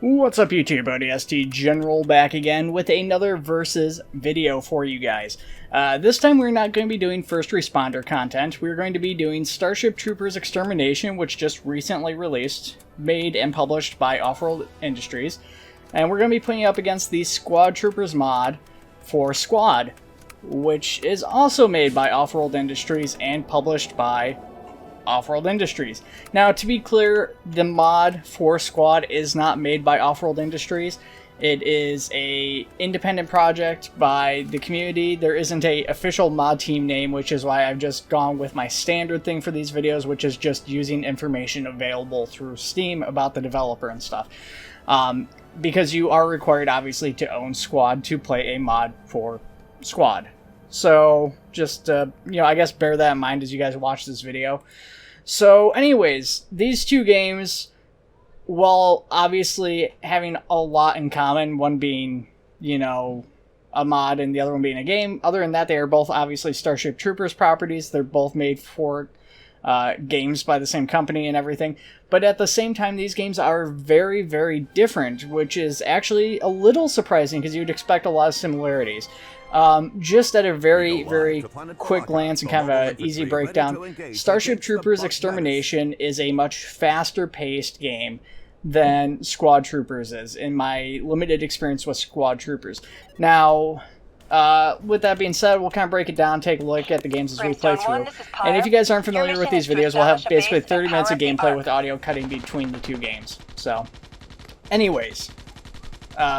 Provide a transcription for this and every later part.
What's up YouTube, ODST General back again with another Versus video for you guys. This time we're not going to be doing first responder content, we're going to be doing Starship Troopers Extermination, which just recently released, made and published by Off-World Industries. And we're going to be putting it up against the Squad Troopers mod for Squad, which is also made by Off-World Industries and published by Off-World Industries. Now, to be clear, the mod for Squad is not made by Off-World Industries. It is a independent project by the community. There isn't a official mod team name, which is why I've just gone with my standard thing for these videos, which is just using information available through Steam about the developer and stuff. Because you are required, obviously, to own Squad to play a mod for Squad. So, just, I guess bear that in mind as you guys watch this video. So, anyways, these two games, while obviously having a lot in common, one being, a mod and the other one being a game, other than that, they are both obviously Starship Troopers properties. They're both made for games by the same company and everything. But at the same time, these games are very, very different, which is actually a little surprising because you'd expect a lot of similarities. Just at a very, very quick glance and kind of an easy breakdown, Starship Troopers Extermination is a much faster-paced game than Squad Troopers is, in my limited experience with Squad Troopers. Now, with that being said, we'll kind of break it down, take a look at the games as we play through. And if you guys aren't familiar with these videos, we'll have basically 30 minutes of gameplay with audio cutting between the two games. So, anyways,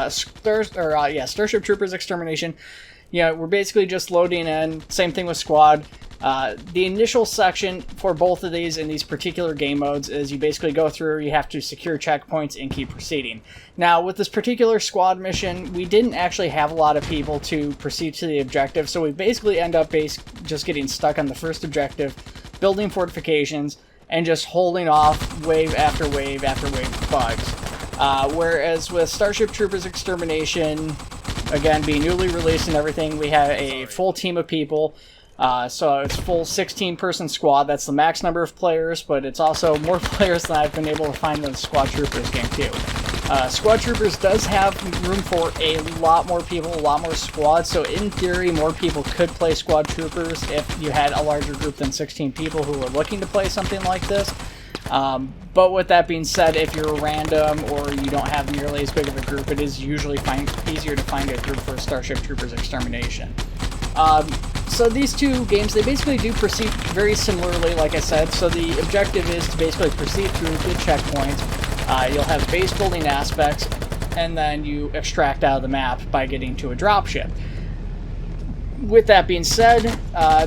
Starship Troopers Extermination. We're basically just loading in, same thing with Squad. The initial section for both of these in these particular game modes is you basically go through, you have to secure checkpoints and keep proceeding. Now, with this particular Squad mission, we didn't actually have a lot of people to proceed to the objective, so we basically end up just getting stuck on the first objective, building fortifications, and just holding off wave after wave after wave of bugs. Whereas with Starship Troopers Extermination, again, being newly released and everything, we have a full team of people. So it's full 16-person squad. That's the max number of players, but it's also more players than I've been able to find in the Squad Troopers game, too. Squad Troopers does have room for a lot more people, a lot more squads, so in theory, more people could play Squad Troopers if you had a larger group than 16 people who were looking to play something like this. But with that being said, if you're random or you don't have nearly as big of a group, it is usually easier to find a group for Starship Troopers Extermination. So these two games, they basically do proceed very similarly, like I said. So the objective is to basically proceed through the checkpoints. You'll have base building aspects, and then you extract out of the map by getting to a dropship. With that being said,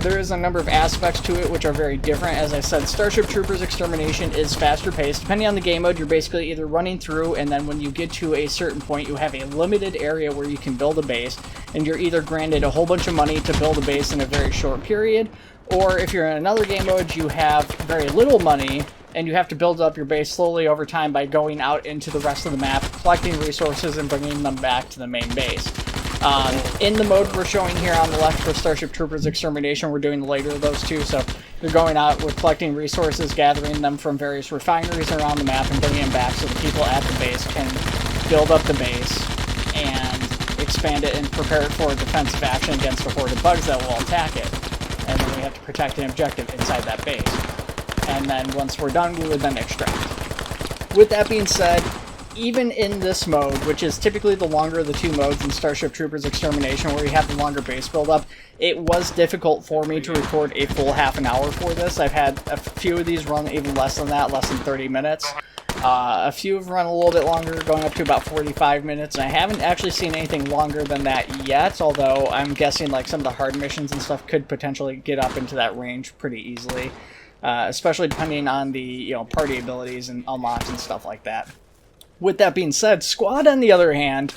there is a number of aspects to it which are very different. As I said, Starship Troopers Extermination is faster paced. Depending on the game mode, you're basically either running through, and then when you get to a certain point, you have a limited area where you can build a base, and you're either granted a whole bunch of money to build a base in a very short period, or if you're in another game mode, you have very little money, and you have to build up your base slowly over time by going out into the rest of the map, collecting resources, and bringing them back to the main base. In the mode we're showing here on the left for Starship Troopers Extermination, we're doing the later of those two, so you're going out, we're collecting resources, gathering them from various refineries around the map, and bringing them back so the people at the base can build up the base and expand it and prepare it for a defensive action against a horde of bugs that will attack it. And then we have to protect an objective inside that base. And then once we're done, we would then extract. With that being said, even in this mode, which is typically the longer of the two modes in Starship Troopers Extermination, where you have the longer base build-up, it was difficult for me to record a full half an hour for this. I've had a few of these run even less than that, less than 30 minutes. A few have run a little bit longer, going up to about 45 minutes, and I haven't actually seen anything longer than that yet, although I'm guessing like some of the hard missions and stuff could potentially get up into that range pretty easily, especially depending on the party abilities and unlocks and stuff like that. With that being said, Squad, on the other hand,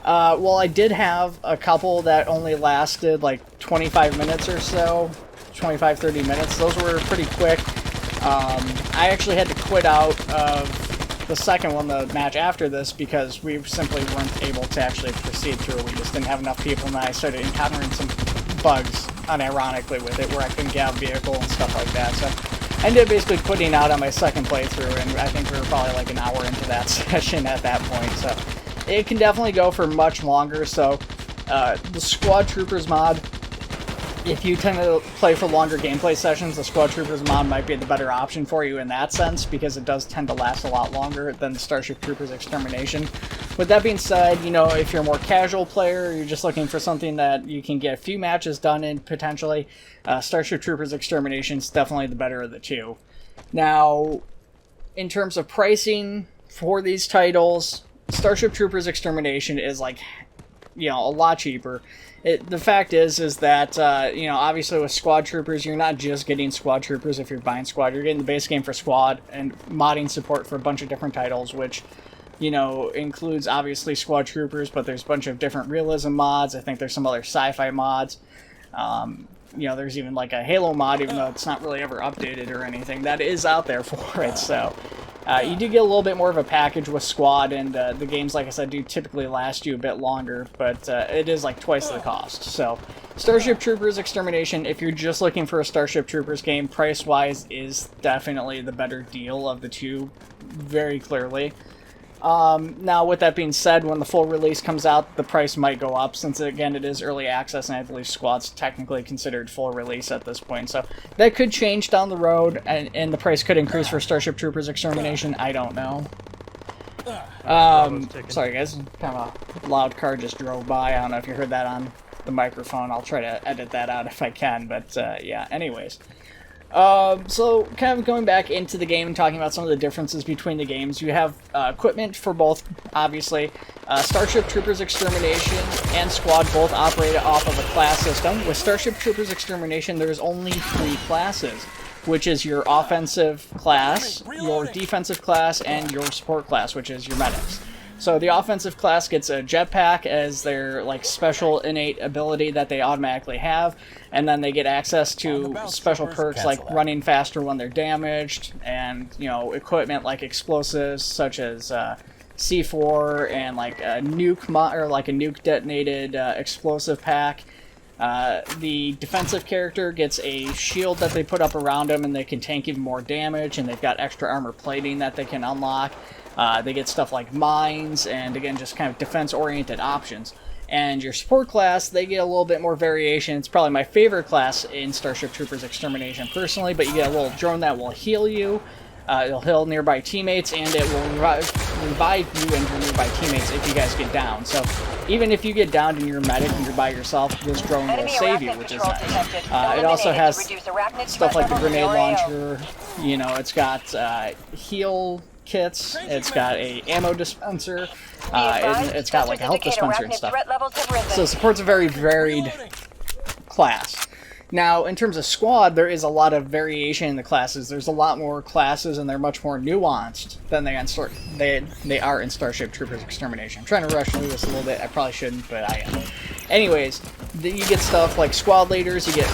while I did have a couple that only lasted like 25 minutes or so, 25-30 minutes, those were pretty quick. I actually had to quit out of the second one, the match after this, because we simply weren't able to actually proceed through. We just didn't have enough people, and then I started encountering some bugs, unironically, with it, where I couldn't get out of vehicle and stuff like that. So I ended up basically putting out on my second playthrough, and I think we were probably like an hour into that session at that point, so it can definitely go for much longer. So the Squad Troopers mod, if you tend to play for longer gameplay sessions, the Squad Troopers mod might be the better option for you in that sense, because it does tend to last a lot longer than the Starship Troopers Extermination. With that being said, you know, if you're a more casual player, you're just looking for something that you can get a few matches done in, potentially, Starship Troopers Extermination is definitely the better of the two. Now, in terms of pricing for these titles, Starship Troopers Extermination is, like, you know, a lot cheaper. The fact is that, you know, obviously with Squad Troopers, you're not just getting Squad Troopers if you're buying Squad. You're getting the base game for Squad and modding support for a bunch of different titles, which, you know, includes obviously Squad Troopers, but there's a bunch of different realism mods. I think there's some other sci-fi mods. You know, there's even like a Halo mod, even though it's not really ever updated or anything, that is out there for it, so... you do get a little bit more of a package with Squad, and the games, like I said, do typically last you a bit longer, but it is like twice the cost. So, Starship Troopers Extermination, if you're just looking for a Starship Troopers game, price-wise is definitely the better deal of the two, very clearly. Now, with that being said, when the full release comes out, the price might go up, since, again, it is early access, and I believe Squad's technically considered full release at this point. So, that could change down the road, and the price could increase for Starship Troopers Extermination. I don't know. Sorry, guys. Kind of a loud car just drove by. I don't know if you heard that on the microphone. I'll try to edit that out if I can, but, yeah, anyways. So, kind of going back into the game and talking about some of the differences between the games, you have equipment for both, obviously. Starship Troopers Extermination and Squad both operate off of a class system. With Starship Troopers Extermination, there's only 3 classes, which is your offensive class, your defensive class, and your support class, which is your medics. So the offensive class gets a jetpack as their like special innate ability that they automatically have, and then they get access to special perks like running faster when they're damaged, and you know, equipment like explosives such as C4 and like a nuke detonated explosive pack. The defensive character gets a shield that they put up around them, and they can tank even more damage, and they've got extra armor plating that they can unlock. They get stuff like mines, and again, just kind of defense-oriented options. And your support class, they get a little bit more variation. It's probably my favorite class in Starship Troopers Extermination personally, but you get a little drone that will heal you. It'll heal nearby teammates, and it will revive you and your nearby teammates if you guys get down. So even if you get downed and you're a medic and you're by yourself, this drone will save you, which is nice. It also has stuff like the grenade launcher. You know, it's got heal kits, it's got a ammo dispenser, and it's got like a health dispenser and stuff. So support's a very varied class. Now, in terms of Squad, there is a lot of variation in the classes. There's a lot more classes, and they're much more nuanced than they are in Starship Troopers Extermination. I'm trying to rush through this a little bit. I probably shouldn't, but I am. Anyways, you get stuff like squad leaders, you get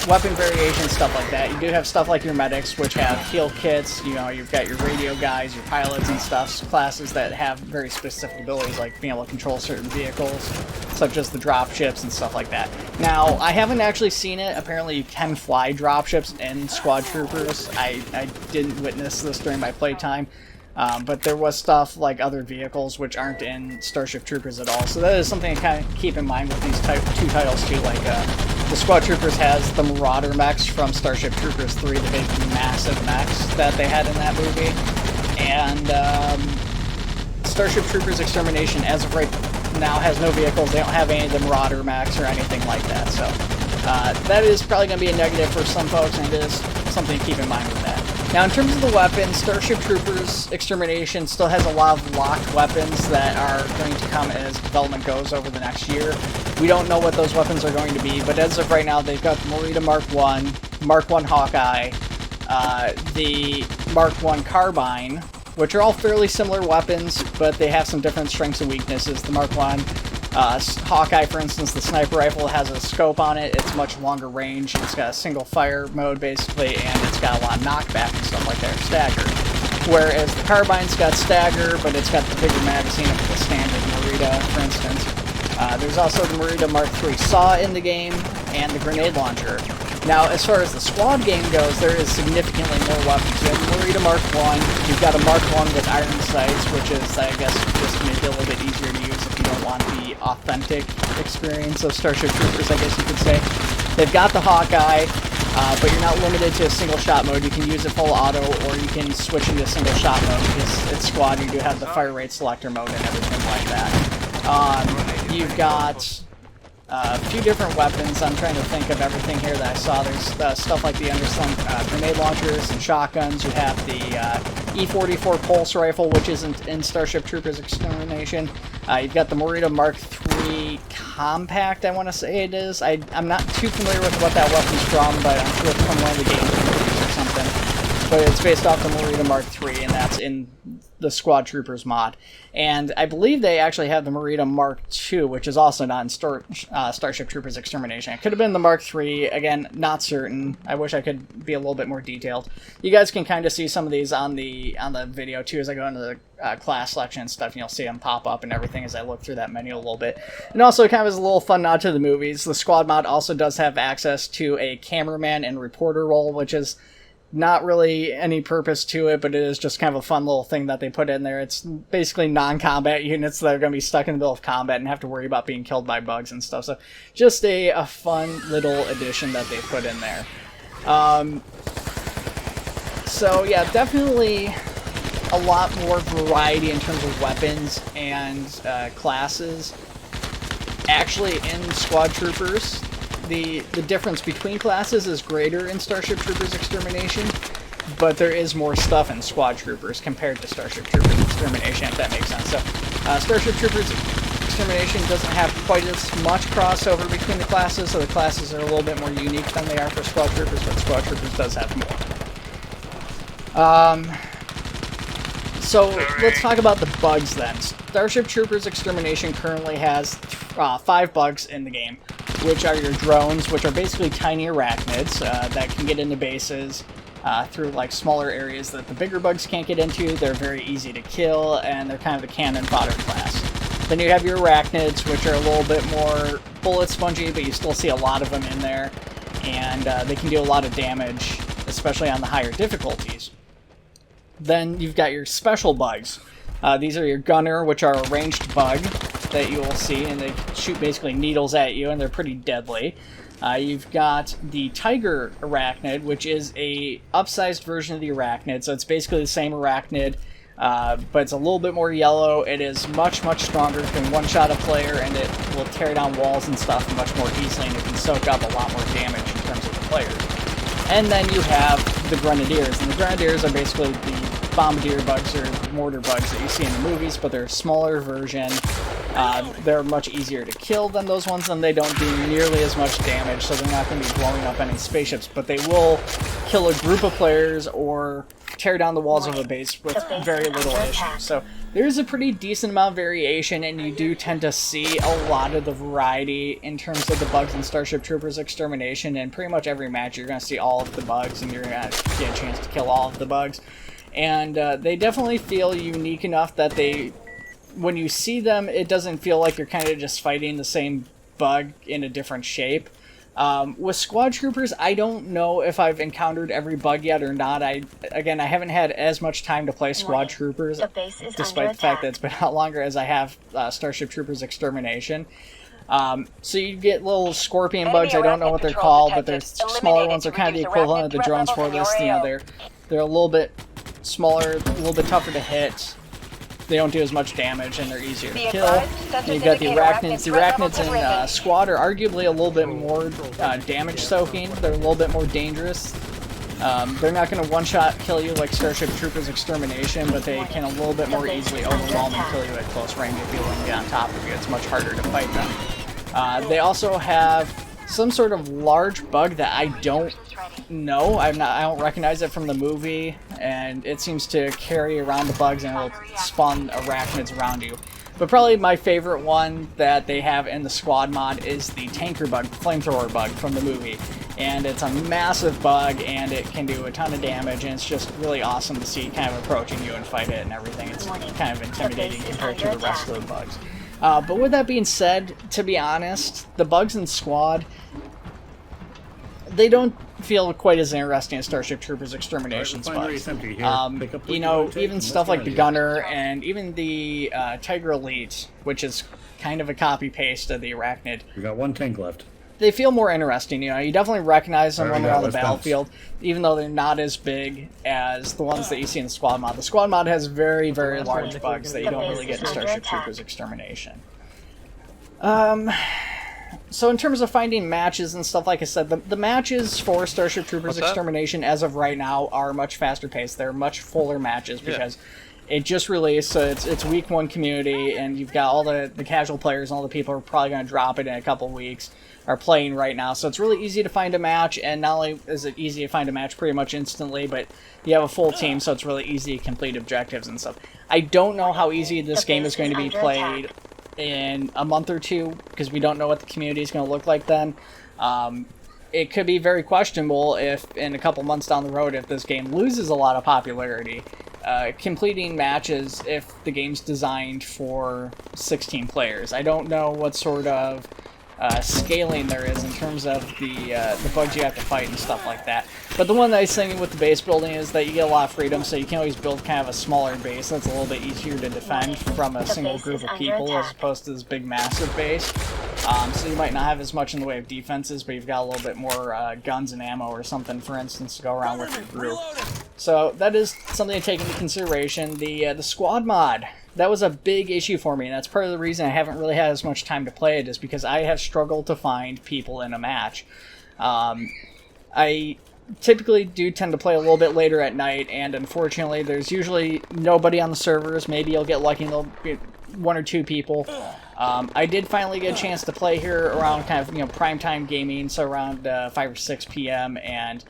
weapon variations, stuff like that. You do have stuff like your medics, which have heal kits. You know, you've got your radio guys, your pilots and stuff, classes that have very specific abilities, like being able to control certain vehicles, such as the dropships and stuff like that. Now, I haven't actually seen it. Apparently, you can fly dropships in Squad Troopers. I didn't witness this during my playtime. But there was stuff like other vehicles which aren't in Starship Troopers at all. So that is something to kind of keep in mind with these two titles too. Like the Squad Troopers has the Marauder mechs from Starship Troopers 3, the big massive mechs that they had in that movie. And Starship Troopers Extermination, as of right now, has no vehicles. They don't have any of the Marauder mechs or anything like that. So that is probably going to be a negative for some folks, and it is something to keep in mind with that. Now, in terms of the weapons, Starship Troopers Extermination still has a lot of locked weapons that are going to come as development goes over the next year. We don't know what those weapons are going to be, but as of right now, they've got the Merida Mark 1, Mark 1 Hawkeye, the Mark 1 Carbine, which are all fairly similar weapons, but they have some different strengths and weaknesses. The Mark 1 Hawkeye, for instance, the sniper rifle has a scope on it. It's much longer range. It's got a single fire mode, basically, and it's got a lot of knockback and stuff like that, or stagger. Whereas the carbine's got stagger, but it's got the bigger magazine of the standard Merida, for instance. There's also the Merida Mark III saw in the game, and the grenade launcher. Now, as far as the squad game goes, there is significantly more weapons. You have Marita Mark 1, you've got a Mark 1 with iron sights, which is, I guess, just maybe a little bit easier to use if you don't want the authentic experience of Starship Troopers, I guess you could say. They've got the Hawkeye, but you're not limited to a single shot mode. You can use it full auto, or you can switch into single shot mode, because it's squad, you do have the fire rate selector mode and everything like that. You've got a few different weapons. I'm trying to think of everything here that I saw. There's stuff like the underslung grenade launchers and shotguns. You have the E44 pulse rifle, which isn't in Starship Troopers Extermination. You've got the Marita Mark III Compact, I want to say it is. I'm not too familiar with what that weapon's from, but I'm sure it's from one of the game movies or something. But it's based off the Marita Mark III, and that's in the Squad Troopers mod. And I believe they actually have the Marita Mark II, which is also not in Starship Troopers Extermination. It could have been the Mark III. Again, not certain. I wish I could be a little bit more detailed. You guys can kind of see some of these on the video, too, as I go into the class selection and stuff, and you'll see them pop up and everything as I look through that menu a little bit. And also, kind of as a little fun nod to the movies, the Squad mod also does have access to a cameraman and reporter role, which is not really any purpose to it, but it is just kind of a fun little thing that they put in there. It's basically non-combat units that are going to be stuck in the middle of combat and have to worry about being killed by bugs and stuff. So just a fun little addition that they put in there. So yeah, definitely a lot more variety in terms of weapons and classes. Actually, in Squad Troopers, the difference between classes is greater in Starship Troopers Extermination, but there is more stuff in Squad Troopers compared to Starship Troopers Extermination, if that makes sense. So, Starship Troopers Extermination doesn't have quite as much crossover between the classes, so the classes are a little bit more unique than they are for Squad Troopers, but Squad Troopers does have more. So, let's talk about the bugs then. Starship Troopers Extermination currently has 5 bugs in the game, which are your drones, which are basically tiny arachnids that can get into bases through like smaller areas that the bigger bugs can't get into. They're very easy to kill, and they're kind of the cannon fodder class. Then you have your arachnids, which are a little bit more bullet spongy, but you still see a lot of them in there, and they can do a lot of damage, especially on the higher difficulties. Then you've got your special bugs. These are your gunner, which are a ranged bug that you will see, and they shoot basically needles at you, and they're pretty deadly. You've got the Tiger Arachnid, which is a upsized version of the Arachnid, so it's basically the same Arachnid, but it's a little bit more yellow. It is much, much stronger. It can one-shot a player, and it will tear down walls and stuff much more easily, and it can soak up a lot more damage in terms of the players. And then you have the Grenadiers, and the Grenadiers are basically the bombardier bugs or mortar bugs that you see in the movies, but they're a smaller version. They're much easier to kill than those ones, and they don't do nearly as much damage, so they're not going to be blowing up any spaceships, but they will kill a group of players or tear down the walls of a base with very little issue. So there's a pretty decent amount of variation, and you do tend to see a lot of the variety in terms of the bugs in Starship Troopers Extermination. And pretty much every match you're going to see all of the bugs, and you're going to get a chance to kill all of the bugs. And they definitely feel unique enough that when you see them, it doesn't feel like you're kind of just fighting the same bug in a different shape. With Squad Troopers, I don't know if I've encountered every bug yet or not. I haven't had as much time to play Squad Troopers, despite the fact that it's been out longer as I have Starship Troopers Extermination. So you get little scorpion bugs. I don't know what they're called, but they're smaller ones. They're kind of the equivalent of the drones for this. You know, they're a little bit smaller, a little bit tougher to hit. They don't do as much damage, and they're easier to kill. And you've got the Arachnids. The Arachnids in Squad are arguably a little bit more damage-soaking. They're a little bit more dangerous. They're not going to one-shot kill you like Starship Troopers Extermination, but they can a little bit more easily overwhelm and kill you at close range if you let them get on top of you. It's much harder to fight them. They also have some sort of large bug that I don't know. I don't recognize it from the movie, and it seems to carry around the bugs and it'll spawn arachnids around you. But probably my favorite one that they have in the Squad mod is the tanker bug, flamethrower bug from the movie. And it's a massive bug, and it can do a ton of damage, and it's just really awesome to see kind of approaching you and fight it and everything. It's kind of intimidating compared to the rest of the bugs. But with that being said, to be honest, the bugs in Squad, they don't feel quite as interesting as Starship Troopers Extermination spuds. You know, even stuff like the Gunner and even the Tiger Elite, which is kind of a copy-paste of the Arachnid. We got 1 tank left. They feel more interesting, you know. You definitely recognize them when they're on the battlefield, even though they're not as big as the ones that you see in the Squad mod. The Squad mod has very, very large bugs that you don't really get in Starship Troopers Extermination. So in terms of finding matches and stuff, like I said, the matches for Starship Troopers Extermination as of right now are much faster paced. They're much fuller matches because it just released, so it's week 1 community, and you've got all the casual players and all the people who are probably going to drop it in a couple weeks are playing right now. So it's really easy to find a match, and not only is it easy to find a match pretty much instantly, but you have a full team, so it's really easy to complete objectives and stuff. I don't know how easy this game is going to be played in a month or two, because we don't know what the community is going to look like then. It could be very questionable if in a couple months down the road, if this game loses a lot of popularity, completing matches if the game's designed for 16 players. I don't know what sort of scaling there is in terms of the bugs you have to fight and stuff like that. But the one nice thing with the base building is that you get a lot of freedom, so you can always build kind of a smaller base that's a little bit easier to defend from a single group of people as opposed to this big massive base. So you might not have as much in the way of defenses, but you've got a little bit more guns and ammo or something, for instance, to go around with your group. So that is something to take into consideration. The Squad mod, that was a big issue for me, and that's part of the reason I haven't really had as much time to play it, is because I have struggled to find people in a match. I typically do tend to play a little bit later at night, and unfortunately there's usually nobody on the servers. Maybe you'll get lucky and there'll be 1 or 2 people. I did finally get a chance to play here around kind of, you know, primetime gaming, so around 5 or 6 p.m., and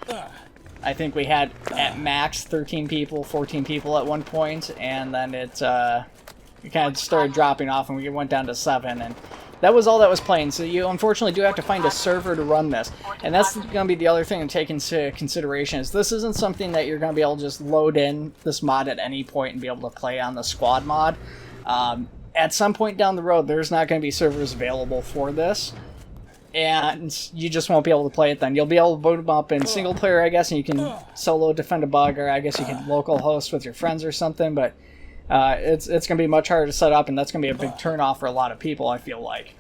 I think we had at max 13 people, 14 people at one point, and then it kind of started dropping off, and we went down to 7, and that was all that was playing. So you unfortunately do have to find a server to run this, and that's going to be the other thing to take into consideration, is this isn't something that you're going to be able to just load in this mod at any point and be able to play on the Squad mod. At some point down the road, there's not going to be servers available for this, and you just won't be able to play it then. You'll be able to boot them up in single player, I guess, and you can solo defend a bug, or I guess you can local host with your friends or something, but it's going to be much harder to set up, and that's going to be a big turnoff for a lot of people, I feel like.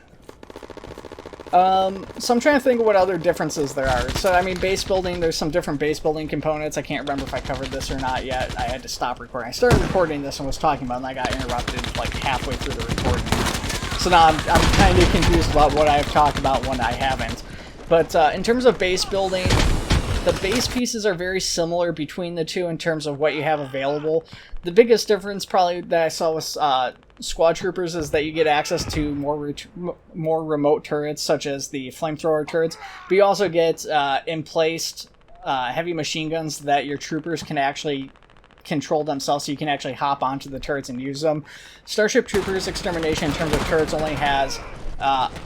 So I'm trying to think of what other differences there are. So, I mean, base building, there's some different base building components. I can't remember if I covered this or not yet. I had to stop recording. I started recording this and was talking about it, and I got interrupted like halfway through the recording. So now I'm kind of confused about what I've talked about when I haven't. But in terms of base building, the base pieces are very similar between the two in terms of what you have available. The biggest difference probably that I saw with Squad Troopers is that you get access to more remote turrets, such as the flamethrower turrets, but you also get in-placed heavy machine guns that your troopers can actually control themselves, so you can actually hop onto the turrets and use them. Starship Troopers Extermination, in terms of turrets, only has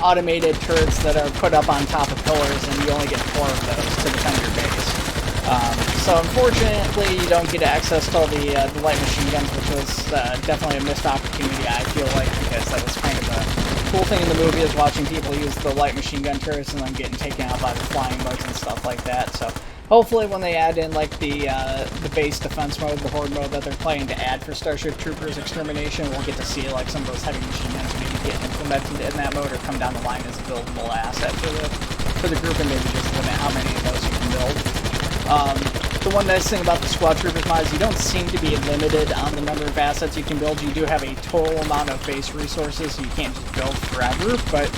automated turrets that are put up on top of pillars, and you only get 4 of those to defend your base. So unfortunately, you don't get access to all the light machine guns, which was definitely a missed opportunity, I feel like, because that was kind of a cool thing in the movie, is watching people use the light machine gun turrets and then getting taken out by the flying bugs and stuff like that. So hopefully when they add in like the base defense mode, the horde mode that they're planning to add for Starship Troopers Extermination, we'll get to see like some of those heavy machine guns maybe get implemented in that mode or come down the line as a buildable asset for the group, and maybe just limit how many of those you can build. The one nice thing about the Squad Troopers mod is you don't seem to be limited on the number of assets you can build. You do have a total amount of base resources, so you can't just build forever, but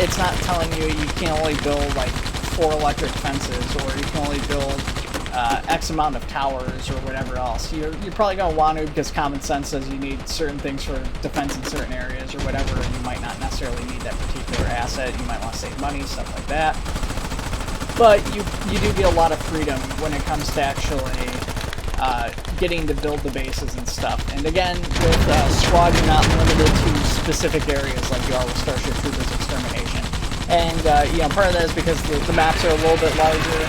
it's not telling you can only build like 4 electric fences, or you can only build X amount of towers, or whatever else. You're probably going to want to, because common sense says you need certain things for defense in certain areas or whatever, and you might not necessarily need that particular asset. You might want to save money, stuff like that. But you do get a lot of freedom when it comes to actually getting to build the bases and stuff. And again, with Squad, you're not limited to specific areas like you are with Starship Troopers Extermination. And part of that is because the maps are a little bit larger.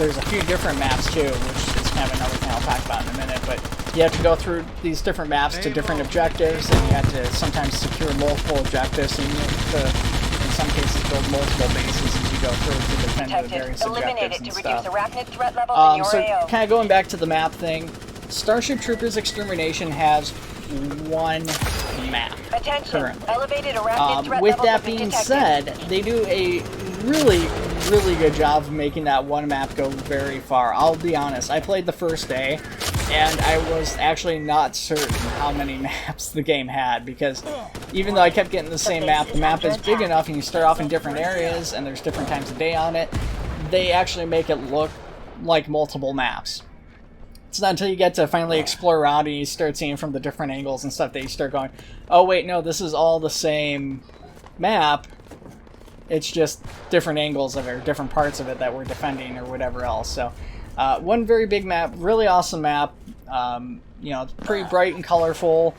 There's a few different maps too, which is kind of another thing I'll talk about in a minute. But you have to go through these different maps to different objectives, and you have to sometimes secure multiple objectives. And in some cases build multiple bases as you go through to defend the various objectives and stuff. Arachnid threat levels in your So AO. kind of going back to the map thing, Starship Troopers Extermination has one map currently. Elevated arachnid threat With levels that have been being detected. said, they do a really good job of making that one map go very far. I'll be honest, I played the first day, and I was actually not certain how many maps the game had, because even though I kept getting the same map, the map is big enough and you start off in different areas and there's different times of day on it, they actually make it look like multiple maps. It's not until you get to finally explore around and you start seeing from the different angles and stuff that you start going, oh wait, no, this is all the same map. It's just different angles of it, or different parts of it that we're defending or whatever else. So, one very big map, really awesome map. You know, it's pretty bright and colorful.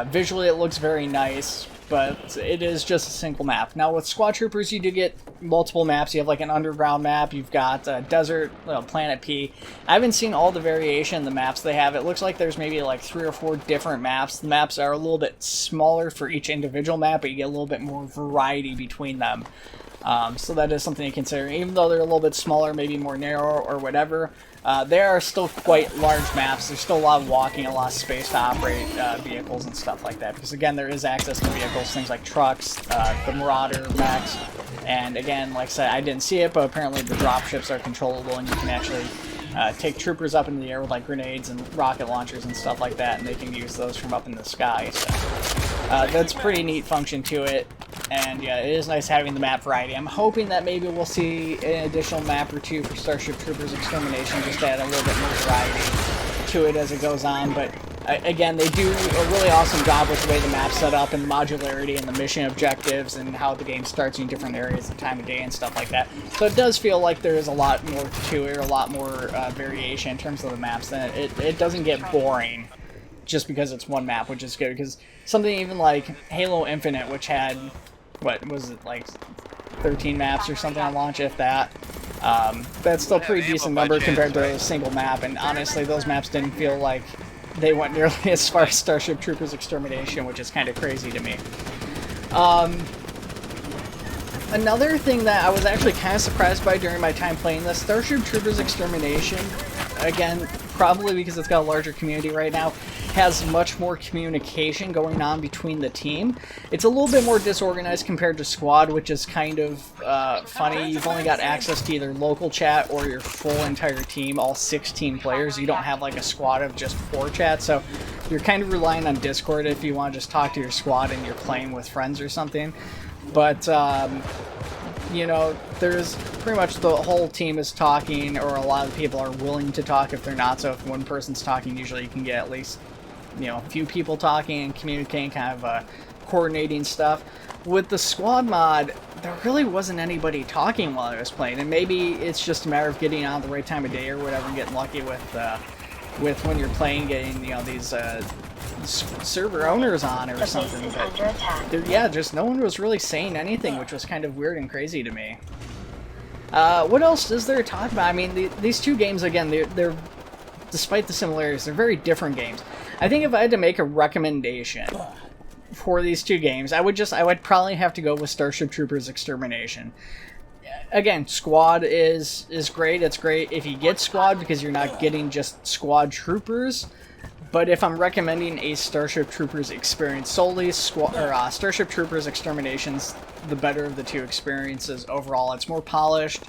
Visually it looks very nice, but it is just a single map. Now with Squad Troopers you do get multiple maps. You have like an underground map, you've got desert, Planet P. I haven't seen all the variation in the maps they have. It looks like there's maybe like 3 or 4 different maps. The maps are a little bit smaller for each individual map, but you get a little bit more variety between them. So that is something to consider. Even though they're a little bit smaller, maybe more narrow or whatever, they are still quite large maps. There's still a lot of walking, a lot of space to operate vehicles and stuff like that. Because again, there is access to vehicles, things like trucks, the Marauder mechs, and again, like I said, I didn't see it, but apparently the dropships are controllable and you can actually take troopers up into the air with like grenades and rocket launchers and stuff like that, and they can use those from up in the sky. So that's a pretty neat function to it. And yeah, it is nice having the map variety. I'm hoping that maybe we'll see an additional map or two for Starship Troopers Extermination, just to add a little bit more variety to it as it goes on. But again, they do a really awesome job with the way the map's set up and the modularity and the mission objectives and how the game starts in different areas, the time of day and stuff like that. So it does feel like there is a lot more to it, a lot more variation in terms of the maps. Then it doesn't get boring just because it's one map, which is good. Because something even like Halo Infinite, which had, what was it, like 13 maps or something on launch, if that. That's still a pretty decent number compared to a single map, and honestly those maps didn't feel like they went nearly as far as Starship Troopers Extermination, which is kind of crazy to me. Another thing that I was actually kind of surprised by during my time playing this, Starship Troopers Extermination, again, probably because it's got a larger community right now, has much more communication going on between the team. It's a little bit more disorganized compared to Squad, which is kind of funny. You've only got access to either local chat or your full entire team, all 16 players. You don't have like a squad of just 4 chats, so you're kind of relying on Discord if you want to just talk to your squad and you're playing with friends or something. But you know, there's pretty much the whole team is talking, or a lot of people are willing to talk if they're not. So if one person's talking, usually you can get at least, you know, a few people talking and communicating, kind of coordinating stuff. With the squad mod, there really wasn't anybody talking while I was playing, and maybe it's just a matter of getting on the right time of day or whatever, and getting lucky with when you're playing, getting, you know, these server owners on or something. But yeah, just no one was really saying anything, which was kind of weird and crazy to me. What else is there to talk about? I mean, these two games, again, they're despite the similarities, they're very different games. I think if I had to make a recommendation for these two games, I would probably have to go with Starship Troopers Extermination. Again, Squad is great. It's great if you get Squad because you're not getting just Squad Troopers. But if I'm recommending a Starship Troopers experience solely, Starship Troopers Extermination's the better of the two experiences overall. It's more polished.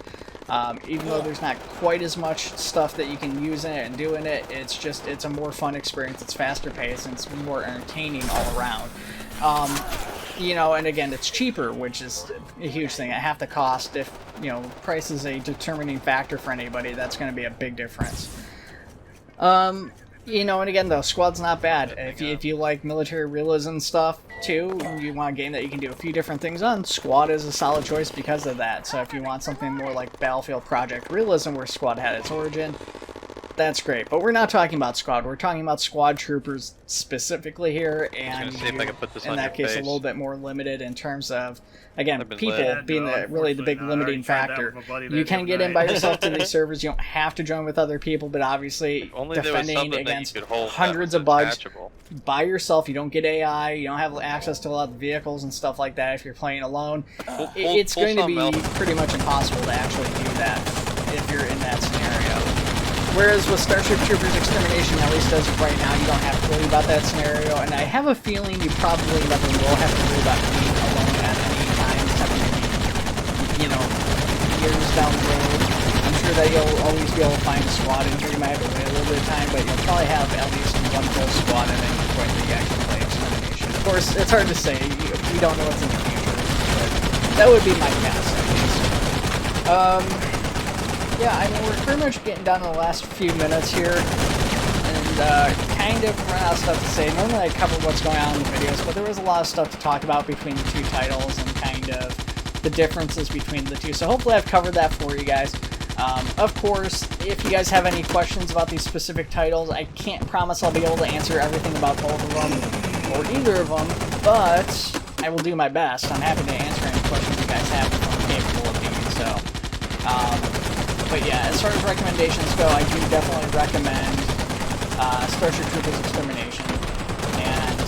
Even though there's not quite as much stuff that you can use in it and do in it, it's a more fun experience. It's faster paced and it's more entertaining all around. You know, and again, it's cheaper, which is a huge thing. At half the cost, if, you know, price is a determining factor for anybody, that's going to be a big difference. You know, and again, though, Squad's not bad. If you like military realism stuff, too, and you want a game that you can do a few different things on, Squad is a solid choice because of that. So if you want something more like Battlefield Project Realism, where Squad had its origin, that's great. But we're not talking about squad. We're talking about squad troopers specifically here, and see if I can put this in on that your case, a face. little bit more limited in terms of, again, I've been people lit. being really the big limiting factor. You can get in by yourself to these servers. You don't have to join with other people, but obviously Only there was defending something that against you could hold that hundreds was of bugs detachable. by yourself. You don't get AI. You don't have access to a lot of vehicles and stuff like that if you're playing alone. It's going to be pretty much impossible to actually do that if you're in that scenario. Whereas with Starship Troopers Extermination, at least as of right now, you don't have to worry about that scenario, and I have a feeling you probably never will have to worry about being alone at any time, except maybe, you know, years down the road. I'm sure that you'll always be able to find a squad in here. You might have to wait a little bit of time, but you'll probably have at least one full squad at any point that you actually play Extermination. Of course, it's hard to say. We don't know what's in the future, but that would be my guess, at least. Yeah, I mean, we're pretty much getting down to the last few minutes here, and kind of run out of stuff to say. Normally I cover what's going on in the videos, but there was a lot of stuff to talk about between the two titles and kind of the differences between the two. So hopefully I've covered that for you guys. Of course, if you guys have any questions about these specific titles, I can't promise I'll be able to answer everything about both of them, or either of them, but I will do my best. I'm happy to answer any questions you guys have if I'm capable of doing so. But yeah, as far as recommendations go, I do definitely recommend Starship Troopers Extermination, and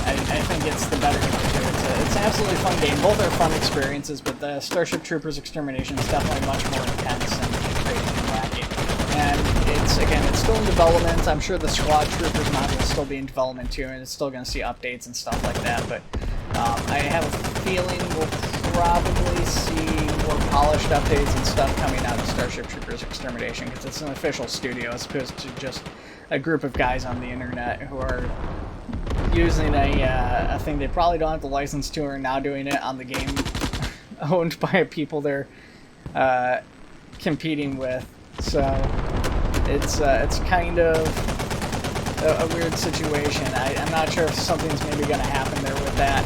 I think it's the better game to do. It's an absolutely fun game. Both are fun experiences, but the Starship Troopers Extermination is definitely much more intense and crazy and wacky. And it's still in development. I'm sure the Squad Troopers module will still be in development too, and it's still going to see updates and stuff like that. But I have a feeling we'll probably see more polished updates and stuff coming out of Starship Troopers Extermination, because it's an official studio as opposed to just a group of guys on the internet who are using a thing they probably don't have the license to, or now doing it on the game owned by people they're competing with. So it's kind of a weird situation. I'm not sure if something's maybe going to happen there with that.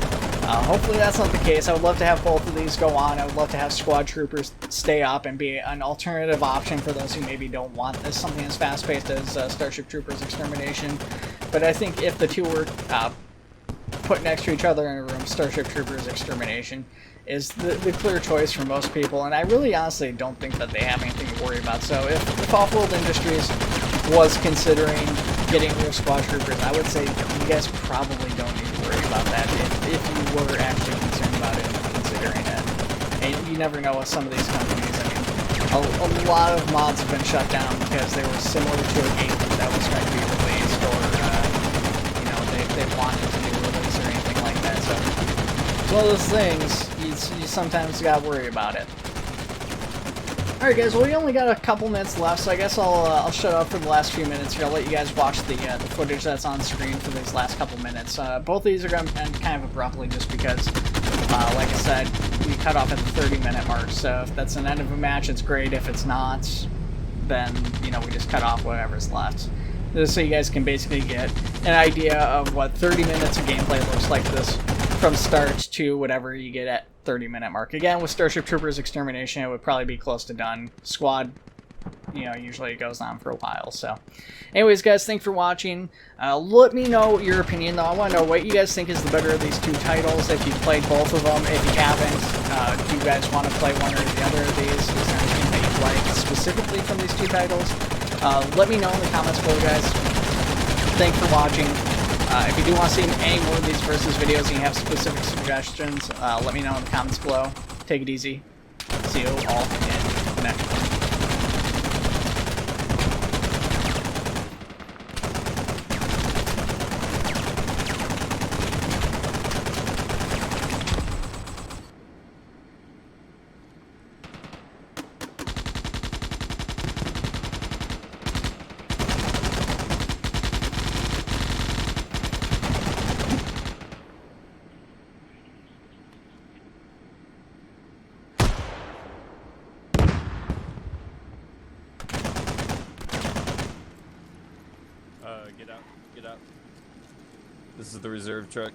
Hopefully that's not the case. I would love to have both of these go on. I would love to have Squad Troopers stay up and be an alternative option for those who maybe don't want this, something as fast-paced as Starship Troopers Extermination. But I think if the two were put next to each other in a room, Starship Troopers Extermination is the clear choice for most people, and I really honestly don't think that they have anything to worry about. So if Off-World Industries was considering getting rid of Squad Troopers, I would say you guys probably don't need to worry about that if you were actually concerned about it and considering it. And you never know with some of these companies. I mean, a lot of mods have been shut down because they were similar to a game that was going to be released, or you know, they wanted to be released or anything like that. So it's one of those things you sometimes gotta worry about it. Alright guys, well we only got a couple minutes left, so I guess I'll shut up for the last few minutes here. I'll let you guys watch the footage that's on screen for these last couple minutes. Both of these are going to end kind of abruptly just because, like I said, we cut off at the 30-minute mark, so if that's an end of a match, it's great. If it's not, then, you know, we just cut off whatever's left. Just so you guys can basically get an idea of what 30 minutes of gameplay looks like this from start to whatever you get at 30-minute mark. Again, with Starship Troopers Extermination, it would probably be close to done. Squad, you know, usually it goes on for a while. So anyways, guys, thanks for watching. Let me know your opinion, though. I want to know what you guys think is the better of these two titles, if you've played both of them. If you haven't, do you guys want to play one or the other of these? Is there anything that you like specifically from these two titles? Let me know in the comments below, guys. Thanks for watching. If you do want to see any more of these versus videos and you have specific suggestions, let me know in the comments below. Take it easy. See you all in the next one. Get out. This is the reserve truck.